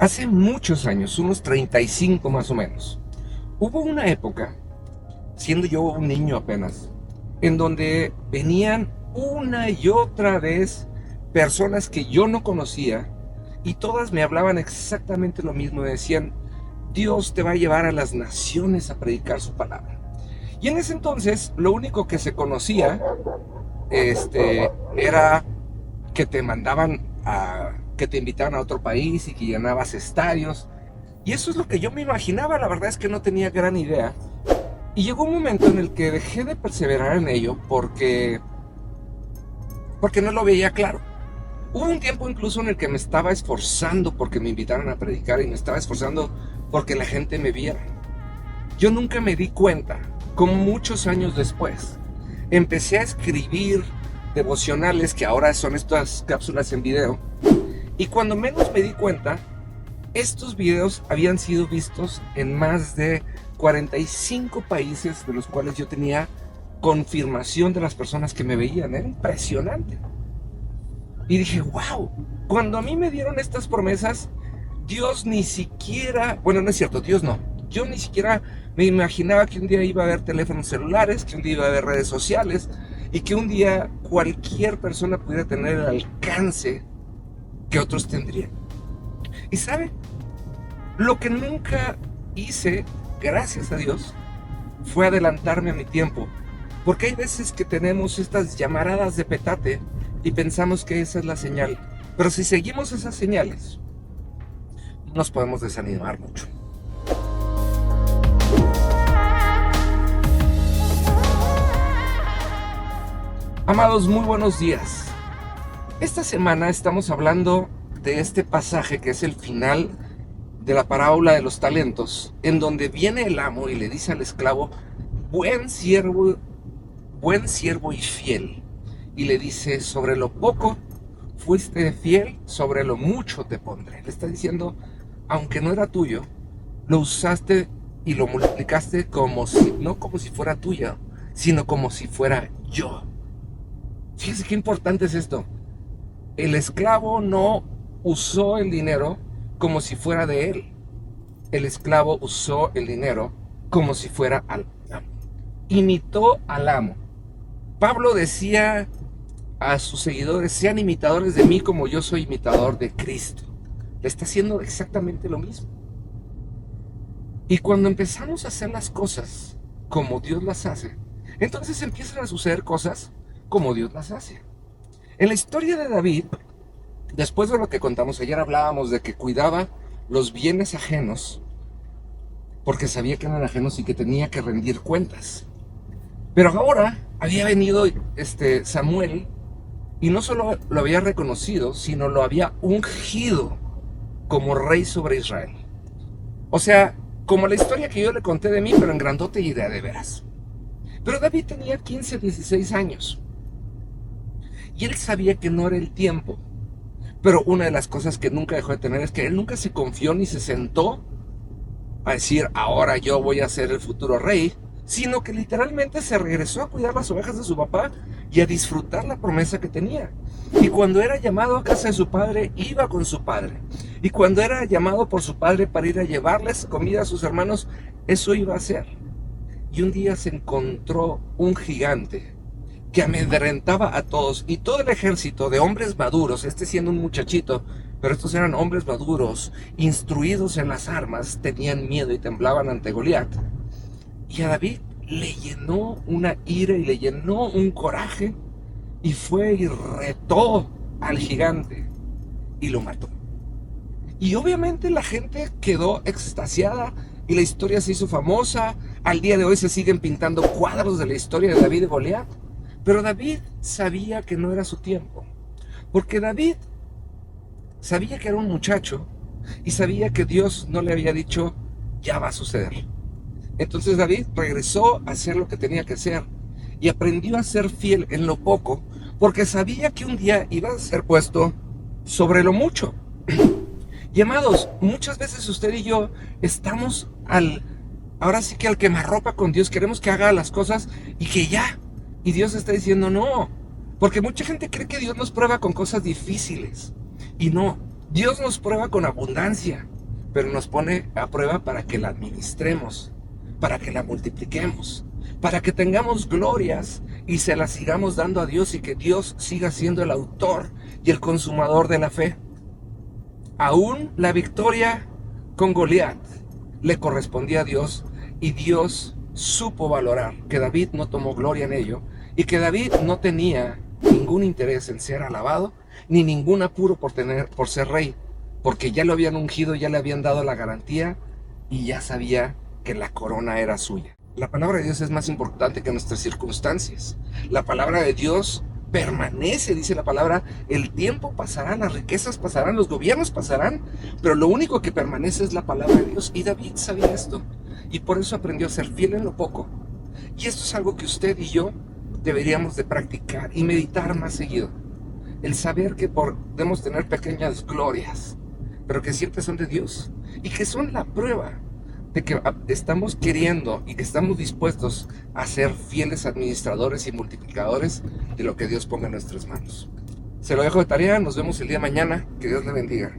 Hace muchos años, unos 35 más o menos, hubo una época, siendo yo un niño apenas, en donde venían una y otra vez personas que yo no conocía y todas me hablaban exactamente lo mismo. Me decían, Dios te va a llevar a las naciones a predicar su palabra. Y en ese entonces, lo único que se conocía era que te mandaban que te invitaban a otro país y que llenabas estadios. Y eso es lo que yo me imaginaba, la verdad es que no tenía gran idea. Y llegó un momento en el que dejé de perseverar en ello porque no lo veía claro. Hubo un tiempo incluso en el que me estaba esforzando porque me invitaran a predicar y me estaba esforzando porque la gente me viera. Yo nunca me di cuenta, como muchos años después, empecé a escribir devocionales que ahora son estas cápsulas en video. Y cuando menos me di cuenta, estos videos habían sido vistos en más de 45 países, de los cuales yo tenía confirmación de las personas que me veían. Era impresionante. Y dije, wow, cuando a mí me dieron estas promesas, Dios ni siquiera, bueno, no es cierto, Dios no. Yo ni siquiera me imaginaba que un día iba a haber teléfonos celulares, que un día iba a haber redes sociales y que un día cualquier persona pudiera tener el alcance que otros tendrían. Y sabe, lo que nunca hice, gracias a Dios, fue adelantarme a mi tiempo. Porque hay veces que tenemos estas llamaradas de petate y pensamos que esa es la señal. Pero si seguimos esas señales, nos podemos desanimar mucho. Amados, muy buenos días. Esta semana estamos hablando de este pasaje que es el final de la parábola de los talentos, en donde viene el amo y le dice al esclavo, buen siervo y fiel. Y le dice, sobre lo poco fuiste fiel, sobre lo mucho te pondré. Le está diciendo, aunque no era tuyo, lo usaste y lo multiplicaste no como si fuera tuyo, sino como si fuera yo. Fíjense qué importante es esto. El esclavo no usó el dinero como si fuera de él. El esclavo usó el dinero como si fuera al amo. Imitó al amo. Pablo decía a sus seguidores, sean imitadores de mí como yo soy imitador de Cristo. Le está haciendo exactamente lo mismo. Y cuando empezamos a hacer las cosas como Dios las hace, entonces empiezan a suceder cosas como Dios las hace. En la historia de David, después de lo que contamos ayer, hablábamos de que cuidaba los bienes ajenos porque sabía que eran ajenos y que tenía que rendir cuentas. Pero ahora había venido Samuel y no solo lo había reconocido, sino lo había ungido como rey sobre Israel. O sea, como la historia que yo le conté de mí, pero en grandote y de veras. Pero David tenía 15, 16 años. Y él sabía que no era el tiempo. Pero una de las cosas que nunca dejó de tener es que él nunca se confió ni se sentó a decir, ahora yo voy a ser el futuro rey, sino que literalmente se regresó a cuidar las ovejas de su papá y a disfrutar la promesa que tenía. Y cuando era llamado a casa de su padre, iba con su padre. Y cuando era llamado por su padre para ir a llevarles comida a sus hermanos, eso iba a hacer. Y un día se encontró un gigante que amedrentaba a todos, y todo el ejército de hombres maduros, siendo un muchachito, pero estos eran hombres maduros, instruidos en las armas, tenían miedo y temblaban ante Goliat. Y a David le llenó una ira y le llenó un coraje, y fue y retó al gigante y lo mató. Y obviamente la gente quedó extasiada y la historia se hizo famosa. Al día de hoy se siguen pintando cuadros de la historia de David y Goliat. Pero David sabía que no era su tiempo, porque David sabía que era un muchacho y sabía que Dios no le había dicho, ya va a suceder. Entonces David regresó a hacer lo que tenía que hacer y aprendió a ser fiel en lo poco, porque sabía que un día iba a ser puesto sobre lo mucho. Y amados, muchas veces usted y yo estamos ahora sí que al quemarropa con Dios, queremos que haga las cosas y que ya. Y Dios está diciendo no, porque mucha gente cree que Dios nos prueba con cosas difíciles. Y no, Dios nos prueba con abundancia. pero nos pone a prueba para que la administremos, para que la multipliquemos, para que tengamos glorias y se las sigamos dando a Dios y que Dios siga siendo el autor y el consumador de la fe. Aún la victoria con Goliat le correspondía a Dios y Dios supo valorar que David no tomó gloria en ello y que David no tenía ningún interés en ser alabado ni ningún apuro por ser rey, porque ya lo habían ungido, ya le habían dado la garantía y ya sabía que la corona era suya. La palabra de Dios es más importante que nuestras circunstancias. La palabra de Dios permanece, dice la palabra, el tiempo pasará, las riquezas pasarán, los gobiernos pasarán, pero lo único que permanece es la palabra de Dios. Y David sabía esto, y por eso aprendió a ser fiel en lo poco. Y esto es algo que usted y yo deberíamos de practicar y meditar más seguido. El saber que podemos tener pequeñas glorias, pero que siempre son de Dios, y que son la prueba de que estamos queriendo y que estamos dispuestos a ser fieles administradores y multiplicadores de lo que Dios ponga en nuestras manos. Se lo dejo de tarea, nos vemos el día de mañana, que Dios le bendiga.